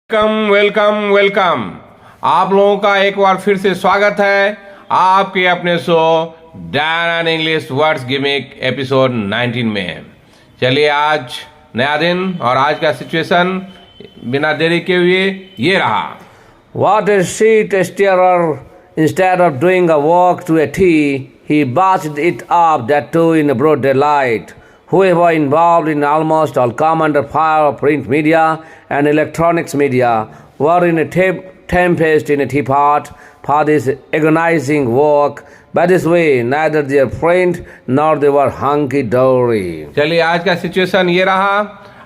Welcome welcome welcome. आप लोगों का एक बार फिर से स्वागत है आपके अपने show Dan and English words gimmick episode 19 में। चलिए आज नया दिन और आज का सिचुएशन बिना देरी के हुए ये रहा। What a sheet stirrer! Instead of doing a walk to a tea, he batched it up, that too in broad daylight. Whoever involved in almost all come under fire of print media and electronics media were in a tempest in a teapot for this agonizing work. By this way, neither their friend nor they were hunky-dory. चलिए आज का situation ये रहा।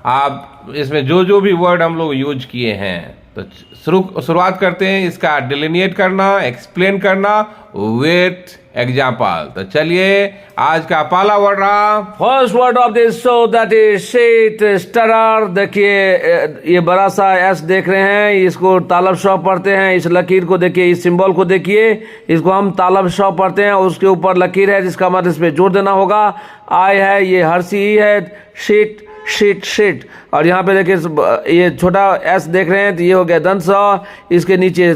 आप इसमें जो भी word हम लोग यूज किए हैं तो शुरुआत करते हैं इसका डिलिनिएट करना, एक्सप्लेन करना विथ एग्जाम्पल। तो चलिए आज का पहला वर्ड रहा। First word of this show that is sheet stirrer. देखिए ये बड़ा सा एस देख रहे हैं, इसको तालब शॉ पढ़ते हैं। इस लकीर को देखिए, इस सिंबल को देखिए, इसको हम तालब शॉ पढ़ते हैं। उसके ऊपर लकीर है जिसका मतलब इस पे जोर देना होगा। आई है, ये हर्षी है, शीट शीट शीट। और यहाँ पे देखिए ये छोटा एस देख रहे हैं तो ये हो गया दंत स। इसके नीचे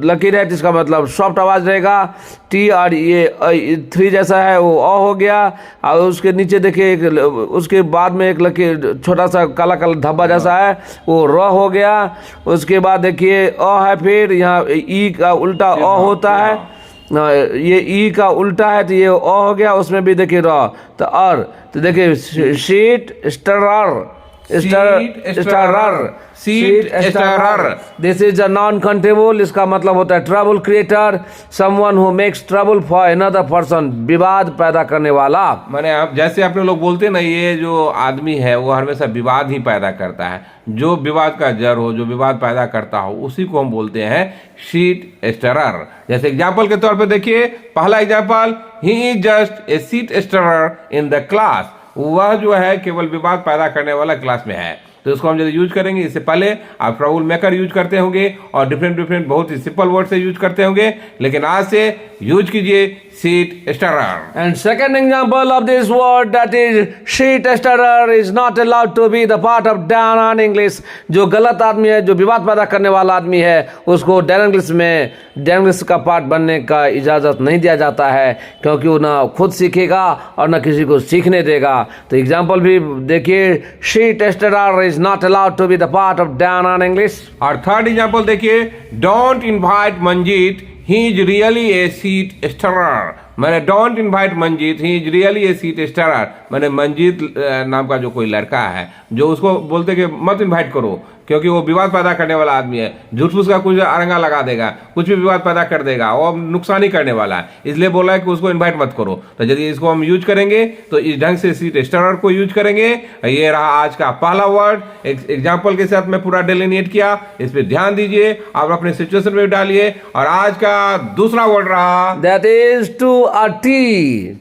लकीर है जिसका मतलब सॉफ्ट आवाज रहेगा टी, और ये थ्री जैसा है वो अ हो गया। और उसके नीचे देखिए उसके बाद में एक लकीर छोटा सा काला काला धब्बा जैसा है वो र हो गया। उसके बाद देखिए अ है, फिर यहाँ ई का उल्टा अ होता है, ये ई का उल्टा है तो ये अ हो गया। उसमें भी देखिए र तो अर। तो देखिए sheet stirrer this is a non control. इसका मतलब होता है trouble creator, someone who makes trouble for another person, विवाद पैदा करने वाला। माने आप जैसे अपने लोग बोलते हैं ना, ये जो आदमी है वो हमेशा विवाद ही पैदा करता है। जो विवाद का जड़ हो, जो विवाद पैदा करता हो, उसी को हम बोलते हैं शीट स्टरर। जैसे एग्जाम्पल के तौर पे देखिए पहला example, he is just a sheet stirrer in the class. वह जो है केवल विवाद पैदा करने वाला क्लास में है। तो इसको हम जब यूज करेंगे, इससे पहले आप ट्रबल मेकर यूज करते होंगे और डिफरेंट बहुत ही सिंपल वर्ड से यूज करते होंगे, लेकिन आज से यूज कीजिए sheet stirrer. And second example of this word that is sheet stirrer is not allowed to be the part of Dan on English. जो गलत आदमी है, जो विवाद पैदा करने वाला आदमी है, उसको डैन इंग्लिश का पार्ट बनने का इजाजत नहीं दिया जाता है, क्योंकि वो ना खुद सीखेगा और ना किसी को सीखने देगा। तो एग्जाम्पल भी देखिए, sheet stirrer is not allowed to be the part of Dan on English. और थर्ड एग्जाम्पल देखिए, don't invite Manjeet, he is really a seat stirrer। मैंने don't invite Manjeet, he is really a seat stirrer. मैंने मंजीत नाम का जो कोई लड़का है, जो उसको बोलते कि मत इनवाइट करो, क्योंकि वो विवाद पैदा करने वाला आदमी है। झूठ फूस का कुछ अरंगा लगा देगा, कुछ भी विवाद पैदा कर देगा, वो नुकसान ही करने वाला है। इसलिए बोला है कि उसको इनवाइट मत करो। तो यदि इसको हम यूज करेंगे तो इस ढंग से सीट स्टरर को यूज करेंगे। ये रहा आज का पहला वर्ड। एग्जाम्पल के साथ मैं पूरा डिलिनिएट किया, इस पर ध्यान दीजिए, आप अपने सिचुएशन में डालिए। और आज का दूसरा वर्ड रहा, that is to a tee.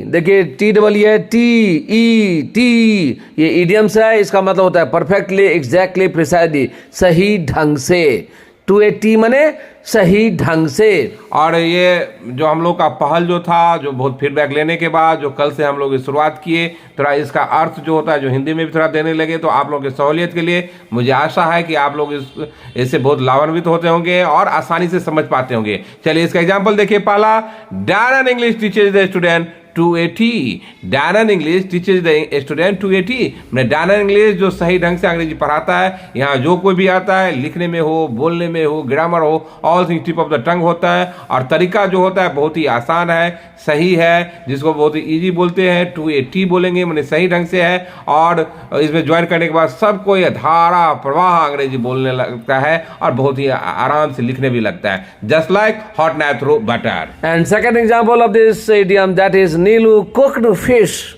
देखिए टी डबल है, टी ई टी, ये इडियम्स है। इसका मतलब होता है परफेक्टली, एग्जैक्टली, प्रिसाइजली, सही ढंग से। टू ए टी माने सही ढंग से। और ये जो हम लोग का पहल जो था, जो बहुत फीडबैक लेने के बाद जो कल से हम लोग शुरुआत किए, थोड़ा इसका अर्थ जो होता है जो हिंदी में भी थोड़ा देने लगे, तो आप लोग की सहूलियत के लिए मुझे आशा है कि आप लोग इससे बहुत लाभान्वित होते होंगे और आसानी से समझ पाते होंगे। चलिए इसका एग्जाम्पल देखिए। पहला, Dan and English teachers the student to a tee. Dan and English teachers the student to a tee. मैंने डैन एंड इंग्लिश जो सही ढंग से अंग्रेजी पढ़ाता है। यहाँ जो कोई भी आता है, लिखने में हो, बोलने में हो, ग्रामर हो, all thing tip of the tongue होता है। और तरीका जो होता है बहुत ही आसान है, सही है, जिसको बहुत ही ईजी बोलते हैं। टू ए टी बोलेंगे मैंने सही ढंग से है। और इसमें ज्वाइन करने के बाद सबको ये धारा प्रवाह अंग्रेजी बोलने लगता है और बहुत ही आराम से लिखने भी लगता है, just like hot knife through butter. And second example of this idiom that is Neelu cooked fish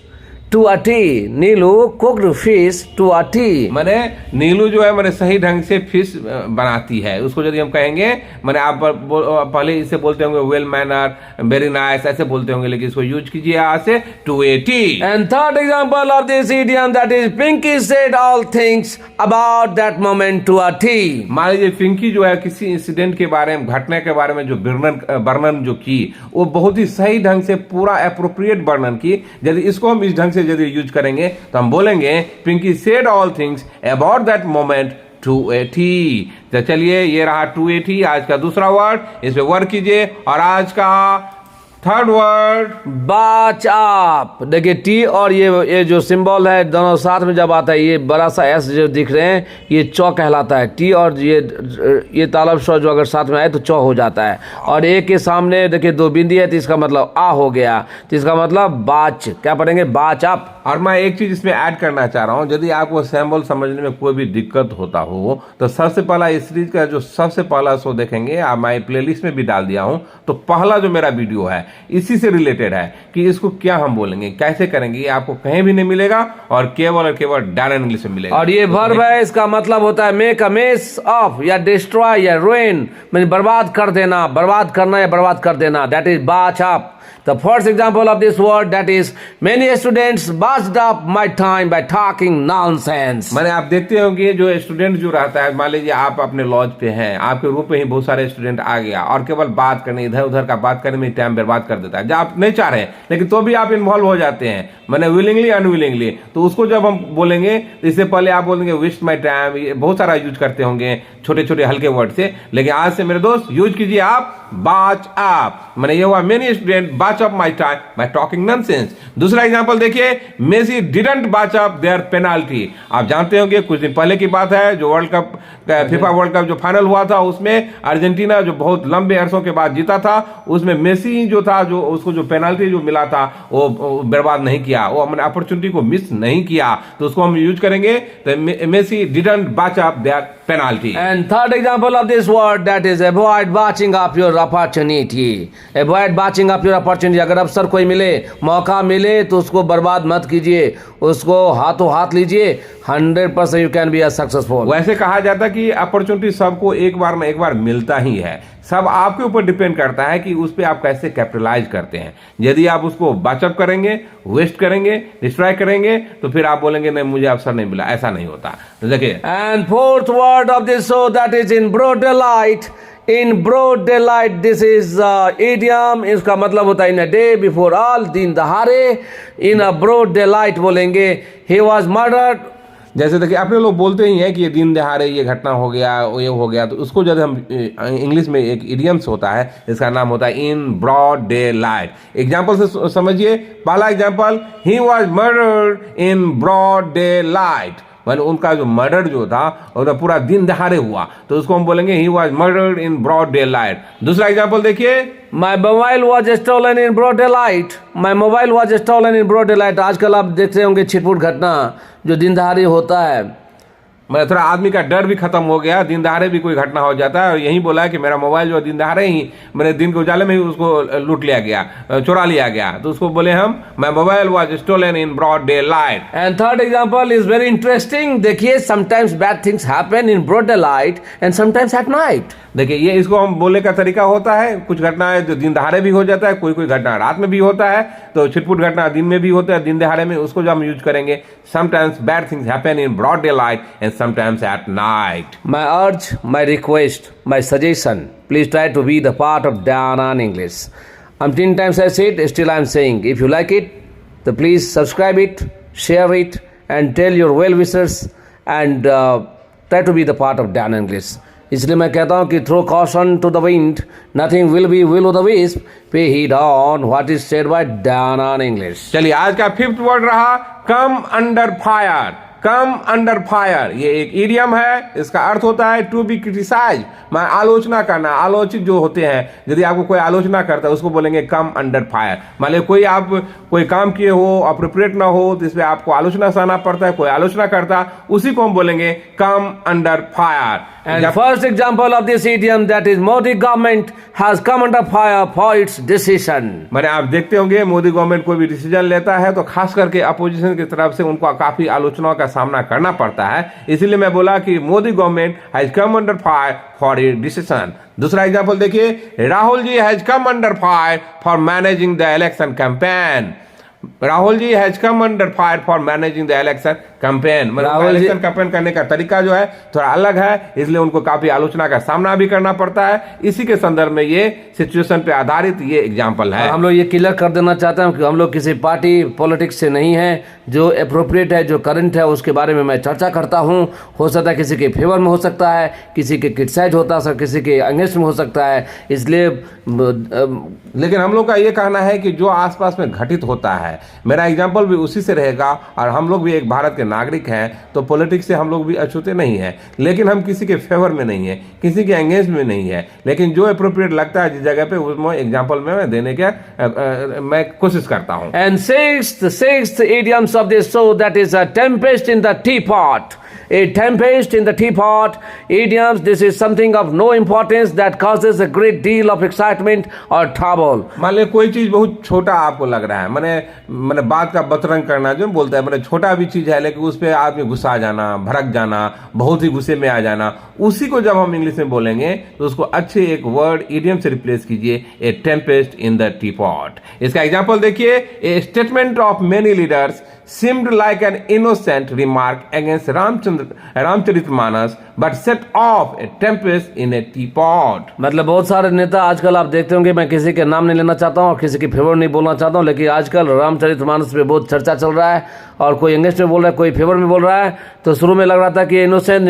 to a tea। Neelu cooked fish to a tee. मैंने नीलू जो है मैंने सही ढंग से फिश बनाती है। उसको यदि हम कहेंगे, मैंने आप पहले इसे बोलते होंगे वेल मैनर, वेरी नाइस, ऐसे बोलते होंगे, लेकिन इसको यूज कीजिए आज से to a tee. And third example of this idiom that is Pinky said all things about that moment to a tee. मान लीजिए पिंकी जो है किसी इंसिडेंट के बारे में, घटना के बारे में जो वर्णन जो की, वो बहुत ही सही ढंग से पूरा एप्रोप्रिएट वर्णन की। यदि इसको हम इस ढंग से यदि यूज करेंगे तो हम बोलेंगे Pinky said all things about that moment 280। तो चलिए ये रहा 280 आज का दूसरा वर्ड, इस पे वर्क कीजिए। और आज का थर्ड वर्ड बाच अप। देखिए टी और ये जो सिंबल है दोनों साथ में जब आता है, ये बड़ा सा एस जो दिख रहे हैं ये चौ कहलाता है। टी और ये तालब श जो अगर साथ में आए तो चौ हो जाता है। और ए के सामने देखिए दो बिंदी है तो इसका मतलब आ हो गया, तो इसका मतलब बाच। क्या पढ़ेंगे? बाच अप। और मैं एक चीज इसमें ऐड करना चाह रहा हूं, यदि आपको सिंबल समझने में कोई भी दिक्कत होता हो तो सबसे पहला इस सीरीज का जो सबसे पहला शो देखेंगे, आप मैं प्लेलिस्ट में भी डाल दिया हूं, तो पहला जो मेरा वीडियो है इसी से रिलेटेड है कि इसको क्या हम बोलेंगे, कैसे करेंगे, ये आपको कहीं भी नहीं मिलेगा और केवल डायन इंग्लिश में मिलेगा। और ये वर्ब है, इसका मतलब होता है मेक अ मेस ऑफ या डिस्ट्रॉय या रुइन, मैंने बर्बाद कर देना, बर्बाद करना या बर्बाद कर देना, दैट इज बाच up. The first example of this word, that is, many students botched up my time by talking nonsense. मैंने आप देखते होंगे जो स्टूडेंट जो रहता है, मान लीजिए आप अपने लॉज पे हैं, आपके रूम पे ही बहुत सारे स्टूडेंट आ गया और केवल बात करने, इधर उधर का बात करने में टाइम बर्बाद कर देता है, जब आप नहीं चाह रहे हैं लेकिन तो भी आप इन्वॉल्व हो जाते हैं, मैंने विलिंगली अनविलिंगली। तो उसको जब हम बोलेंगे तो इससे पहले आप बोलेंगे वेस्ट माई टाइम, ये बहुत सारा यूज करते होंगे छोटे छोटे हल्के वर्ड से, लेकिन आज से मेरे दोस्त यूज कीजिए आप बाच अप। मैंने ये हुआ मेनी स्टूडेंट बाच up my time bye talking nonsense. दूसरा एग्जांपल देखिए, Messi didn't botch up their penalty. आप जानते होंगे कुछ दिन पहले की बात है, जो world cup FIFA world cup जो फाइनल हुआ था उसमें अर्जेंटीना जो बहुत लंबे अरसों के बाद जीता था, उसमें मेसी जो था, जो उसको जो पेनाल्टी जो मिला था वो बर्बाद नहीं किया, वो हमने अपॉर्चुनिटी को मिस नहीं किया, तो उसको हम यूज करेंगे तो Messi didn't botch up their penalty. And third example of this word, that is avoid batching up your opportunity. Avoid batching up your opportunity. अगर अवसर कोई मिले, मौका मिले तो उसको बर्बाद मत कीजिए, उसको हाथों हाथ लीजिए, 100% you can be a successful. वैसे कहा जाता है कि अपॉर्चुनिटी सबको एक बार ना एक बार मिलता ही है, सब आपके ऊपर डिपेंड करता है कि उस पर आप कैसे कैपिटलाइज करते हैं। यदि आप उसको बचअप करेंगे, वेस्ट करेंगे, डिस्ट्रॉय करेंगे, तो फिर आप बोलेंगे नहीं मुझे अवसर नहीं मिला, ऐसा नहीं होता। तो देखिए, And fourth word of this show, that is in broad daylight. In broad daylight, this is idiom. इसका मतलब होता है in a day before all, दिन दहाड़े। In a broad daylight बोलेंगे he was murdered. जैसे देखिए अपने लोग बोलते ही हैं कि ये दिन दहाड़े ये घटना हो गया, ये हो गया, तो उसको जब हम इंग्लिश में एक इडियम्स होता है, इसका नाम होता है in broad daylight. Example से समझिए, पहला example, he was murdered in broad daylight, मैंने उनका जो मर्डर जो था वो पूरा दिन दहाड़े हुआ, तो उसको हम बोलेंगे he was murdered in broad daylight. दूसरा एग्जाम्पल देखिए, My mobile was stolen in broad daylight. My mobile was stolen in broad daylight. आजकल आप देखते होंगे छिटपुट घटना जो दिन दहाड़े होता है, मतलब थोड़ा आदमी का डर भी खत्म हो गया, दिन दहाड़े भी कोई घटना हो जाता है, और यही बोला है कि मेरा मोबाइल जो दिन दहाड़े ही, मैंने दिन के उजाले में ही उसको लूट लिया गया, चुरा लिया गया, तो उसको बोले हम my mobile was stolen in broad daylight. And third example is very interesting. देखिए, sometimes bad things happen in broad daylight and sometimes at night. देखिए ये इसको हम बोलने का तरीका होता है, कुछ घटनाएं जो दिन दहाड़े भी हो जाता है, कोई कोई घटना रात में भी होता है, तो छिटपुट घटना दिन में भी होता है, दिन दहाड़े में, उसको जो हम यूज करेंगे sometimes bad things happen in broad daylight and sometimes at night. My urge, my request, my suggestion, please try to be the part of Danan English. 10 times I said, still I am saying, if you like it, so please subscribe it, share it, and tell your well-wishers, and try to be the part of Danan English. इसलिए मैं कहता हूँ कि throw caution to the wind, nothing will be will of the wisp, pay heed on what is said by डानान English. चलिए आज का fifth word रहा come under fire. Come under fire ये एक इडियम है, इसका अर्थ होता है टू बी क्रिटिसाइज, मैं आलोचना करना, आलोचित जो होते हैं, यदि आपको कोई आलोचना करता है उसको बोलेंगे कम अंडर फायर। मान लीजिए कोई आप कोई काम किए हो, अप्रोप्रिएट ना हो, तो इसमें आपको आलोचना सहना पड़ता है, कोई आलोचना करता, उसी को हम बोलेंगे कम under fire. And first example of this idiom, that is Modi government has come under fire for its decision. मैंने आप देखते होंगे मोदी गवर्नमेंट कोई भी डिसीजन लेता है तो खास करके अपोजिशन की तरफ से उनको काफी आलोचनाओं का सामना करना पड़ता है, इसीलिए मैं बोला कि Modi government has come under fire for it decision. दूसरा एग्जांपल देखिए, Rahul ji has come under fire for managing the election campaign. Rahul ji has come under fire for managing the election campaign. मतलब इलेक्शन कैंपेन करने का तरीका जो है थोड़ा अलग है, इसलिए उनको काफी आलोचना का सामना भी करना पड़ता है। इसी के संदर्भ में ये सिचुएशन पे आधारित ये एग्जांपल है। हम लोग ये क्लियर कर देना चाहते हैं कि हम लोग किसी पार्टी पॉलिटिक्स से नहीं है। जो अप्रोप्रिएट है, जो करंट है, उसके बारे में मैं चर्चा करता हूं। हो सकता है किसी के फेवर में हो सकता है, किसी के क्रिटिसाइज होता है, किसी के अगेंस्ट में हो सकता है। इसलिए लेकिन हम लोग का ये कहना है कि जो आसपास में घटित होता है, मेरा एग्जांपल भी उसी से रहेगा। और हम लोग भी एक भारत के नागरिक हैं, तो पॉलिटिक्स से हम लोग भी अछूते नहीं हैं। लेकिन हम किसी के फेवर में नहीं है, किसी के अगेंस्ट में नहीं है। लेकिन जो अप्रोप्रिएट लगता है जिस जगह पे, उसमें एग्जांपल में मैं देने के मैं कोशिश करता हूं। And sixth idioms of this show, that is a tempest in the teapot. A tempest in the teapot. Idioms, this is something of no importance that causes a great deal of excitement or trouble. मान लीजिए कोई चीज बहुत छोटा आपको लग रहा है, मैंने बात का बतरंग करना जो बोलता है, मैंने छोटा भी चीज है लेकिन उस पर आदमी गुस्सा आ जाना, भड़क जाना, बहुत ही गुस्से में आ जाना, उसी को जब हम इंग्लिश में बोलेंगे तो उसको अच्छे एक वर्ड इडियम से रिप्लेस कीजिए, ए टेम्पेस्ट इन द टीपॉट। इसका एग्जांपल देखिए, ए statement of many leaders seemed like an innocent remark against Ramcharitmanas, but set off a tempest in a teapot. मतलब बहुत सारे नेता आजकल आप देखते होंगे, मैं किसी के नाम नहीं लेना चाहता हूँ और किसी की फेवर नहीं बोलना चाहता हूँ, लेकिन आजकल रामचरितमानस पे बहुत चर्चा चल रहा है और कोई अगेंस्ट में बोल रहा है, कोई फेवर में बोल रहा है। तो शुरू में लग रहा था कि इनोसेंट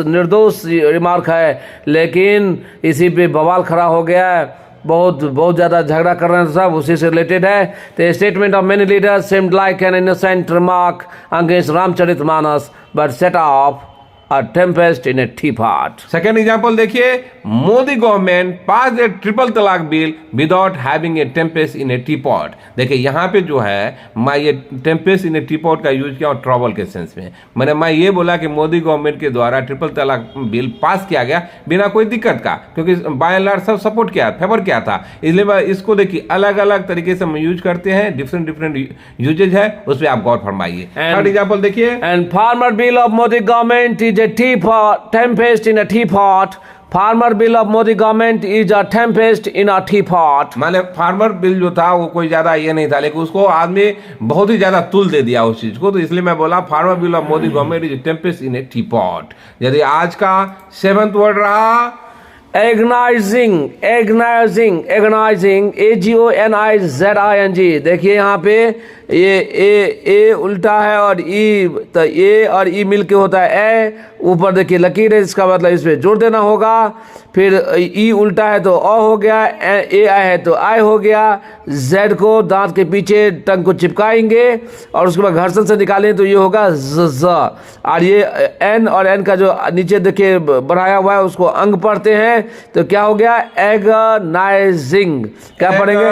निर्दोष रिमार्क है, लेकिन इसी पे बवाल खड़ा हो गया है। बहुत ज़्यादा झगड़ा कर रहे हैं सब, उसी से रिलेटेड है। तो statement of many leaders seemed like an innocent remark against Ramcharitmanas but set off a tempest in a teapot. Second example देखिए, Modi government pass a triple talaq bill without having a tempest in a teapot. देखिए यहाँ पे जो है मैं ये tempest in a teapot का use किया और ट्रबल के सेंस में। मैं ये बोला कि मोदी गवर्नमेंट के द्वारा ट्रिपल तलाक बिल पास किया गया बिना कोई दिक्कत का, क्योंकि बाय एंड लार्ज सब सपोर्ट किया, फेवर किया था। इसलिए मैं इसको देखिए अलग अलग तरीके से हम यूज करते हैं, डिफरेंट यूजेज है, उस पर आप गौर फरमाइए। थर्ड एग्जाम्पल देखिए, and farmer bill of Modi government is a tempest in a teapot. Farmer bill of Modi government is a tempest in a teapot. माने फार्मर बिल जो था वो कोई ज्यादा ये नहीं था, लेकिन उसको आदमी बहुत ही ज्यादा तुल दे दिया उस चीज को, तो इसलिए मैं बोला farmer bill of Modi government is Tempest in a teapot. यदि आज का सेवंथ वर्ड रहा एग्नाइजिंग, AGONIZING। देखिए यहाँ पे ये ए उल्टा है और ई, तो ए और ई मिलके होता है ए। ऊपर देखिए लकीर है, इसका मतलब इस पे जोड़ देना होगा। फिर ई उल्टा है तो अ हो गया, ए आई है तो आई हो गया। जेड को दांत के पीछे टंग को चिपकाएंगे और उसके बाद घर्षण से निकालें तो ये होगा ज। और ये एन और एन का जो नीचे देखिए बढ़ाया हुआ है उसको अंग पढ़ते हैं तो क्या हो गया, एगनाइजिंग। क्या पढ़ेंगे,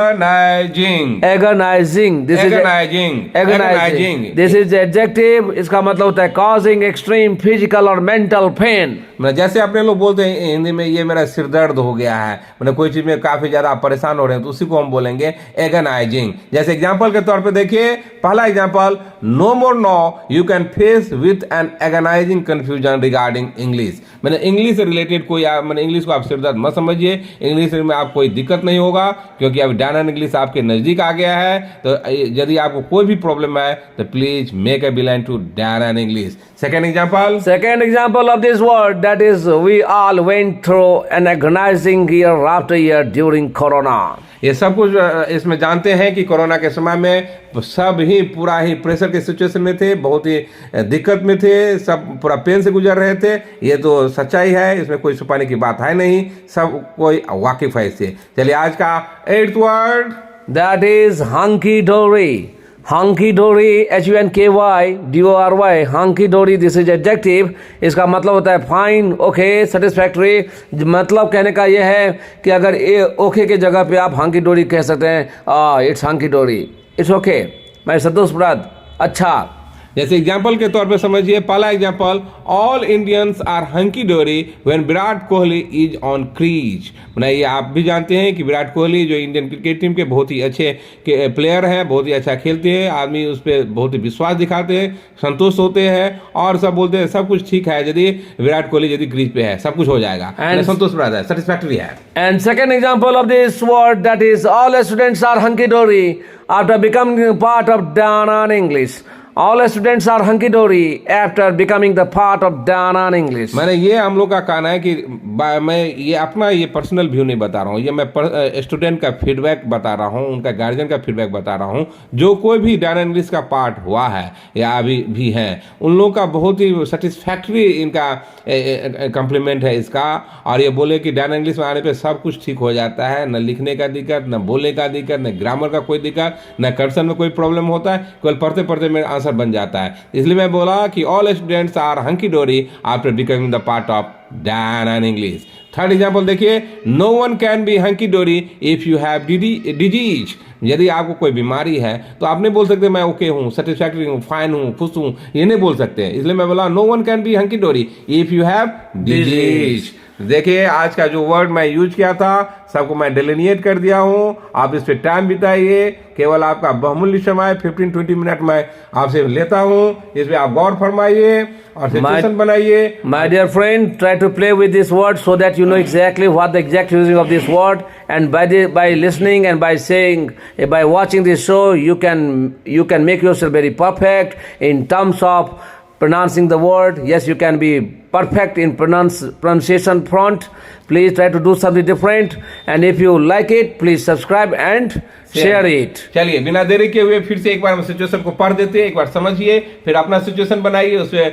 एगनाइजिंग। This is adjective. इसका मतलब होता है कॉजिंग एक्सट्रीम फिजिकल और मेंटल पेन। जैसे अपने लोग बोलते हैं हिंदी में, ये मेरा सिर दर्द हो गया है, मतलब कोई चीज में काफी ज्यादा परेशान हो रहे हैं, तो उसी को हम बोलेंगे एगनाइजिंग। जैसे एग्जांपल के तौर पे देखिए, पहला example, no more no you can face with an agonising confusion regarding English. मैंने इंग्लिश से रिलेटेड कोई मैंने इंग्लिश को आप सिर दर्द मत समझिए, इंग्लिश में आप कोई दिक्कत नहीं होगा क्योंकि अब डैनन इंग्लिश आपके नजदीक आ गया है। तो यदि आपको कोई भी प्रॉब्लम है तो please make a belong to डैनन English. Second example of this word, that is we all went through an agonizing year after year during corona. ये सब कुछ इसमें जानते हैं कि कोरोना के समय में सब ही पूरा ही प्रेशर के सिचुएशन में थे, बहुत ही दिक्कत में थे, सब पूरा पेन से गुजर रहे थे। ये तो सच्चाई है, इसमें कोई छुपाने की बात है नहीं, सब कोई वाकिफ है इससे। चलिए आज का 8th word, that is hunky डोरी। हंकी डोरी, HUNKY, हंकी डोरी, दिस इज एडजेक्टिव। इसका मतलब होता है फाइन, ओके, सेटिस्फैक्टरी। मतलब कहने का यह है कि अगर ये ओके के जगह पे आप हंकी डोरी कह सकते हैं, इट्स हंकी डोरी, इट्स ओके, मैं संतोष प्रसाद, अच्छा। जैसे एग्जाम्पल के तौर पे समझिए, पहला example, all Indians are hunky डोरी when Virat Kohli is on crease. ये आप भी जानते हैं कि विराट कोहली जो इंडियन क्रिकेट टीम के बहुत ही अच्छे प्लेयर हैं, बहुत ही अच्छा खेलते हैं, आदमी उस पर बहुत ही विश्वास दिखाते हैं, संतुष्ट होते हैं और सब बोलते हैं सब कुछ ठीक है यदि विराट कोहली यदि क्रीज पे है, सब कुछ हो जाएगा, संतुष्ट रहता है, सेटिस्फैक्टरी है। And second example of this word, that is, all students are hunky-dory after becoming part of Danan English. All students are hunky-dory after becoming the part of Danan English. मैंने ये हम लोग का कहना है कि मैं ये अपना ये पर्सनल व्यू नहीं बता रहा हूँ, ये मैं स्टूडेंट का फीडबैक बता रहा हूँ, उनका गार्जियन का फीडबैक बता रहा हूँ। जो कोई भी डायना इंग्लिश का पार्ट हुआ है या अभी भी है, उन लोगों का बहुत ही सेटिस्फैक्ट्री इनका कम्प्लीमेंट है इसका। और ये बोले कि डायना इंग्लिश में आने पे सब कुछ ठीक हो जाता है, न लिखने का दिक्कत, न बोलने का दिक्कत, न ग्रामर का कोई दिक्कत, न कर्सन में कोई प्रॉब्लम होता है, केवल पढ़ते पढ़ते मेरा आंसर बन जाता है। इसलिए मैं बोला कि ऑल स्टूडेंट्स आर हंकी डोरी after becoming the part of Diana English. Third example देखिए, no one can be hunky डोरी इफ यू हैव डिजीज। यदि आपको कोई बीमारी है तो आप नहीं बोल सकते मैं ओके हूँ, सेटिस्फैक्ट्री हूँ, फाइन हूँ, खुश हूँ, ये नहीं बोल सकते। इसलिए मैं बोला no one can be hunky डोरी इफ यू हैव डिजीज। देखिए आज का जो वर्ड मैं यूज किया था सबको मैं डिलिनिएट कर दिया हूँ, आप इस पे टाइम बिताइए, केवल आपका बहुमूल्य समय 15-20 मिनट मैं आपसे लेता हूँ, इस पे आप गौर फरमाइए और सिचुएशन बनाइए। My dear friend, try to play with this word so that you know exactly what the exact using of this word, and by listening and by saying, by watching this show, you can make yourself very perfect in terms of pronouncing the word. Yes, you can be perfect in pronunciation front. Please try to do something different, and if you like it, please subscribe and share it. चलिए बिना देरी के हुए फिर से एक बार हम situation को पढ़ देते हैं, एक बार समझिए, फिर अपना सिचुएशन बनाइए, उसमें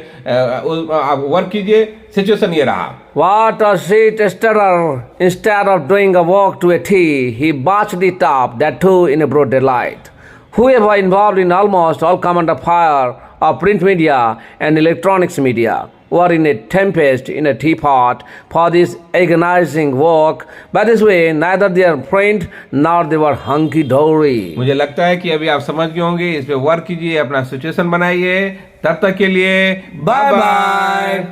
आप वर्क कीजिए। सिचुएशन ये रहा, What a sweet stutterer! Instead of doing a walk to a tea, he botched it up, that too in a broad daylight. Whoever involved in almost all command of fire of print media and electronics media were in a tempest in a teapot for this agonizing work. By this way, neither their friend nor they were hunky-dory. मुझे लगता है कि अभी आप समझ गए होंगे, इस पे वर्क कीजिए, अपना सिचुएशन बनाइए। तब तक के लिए बाय बाय।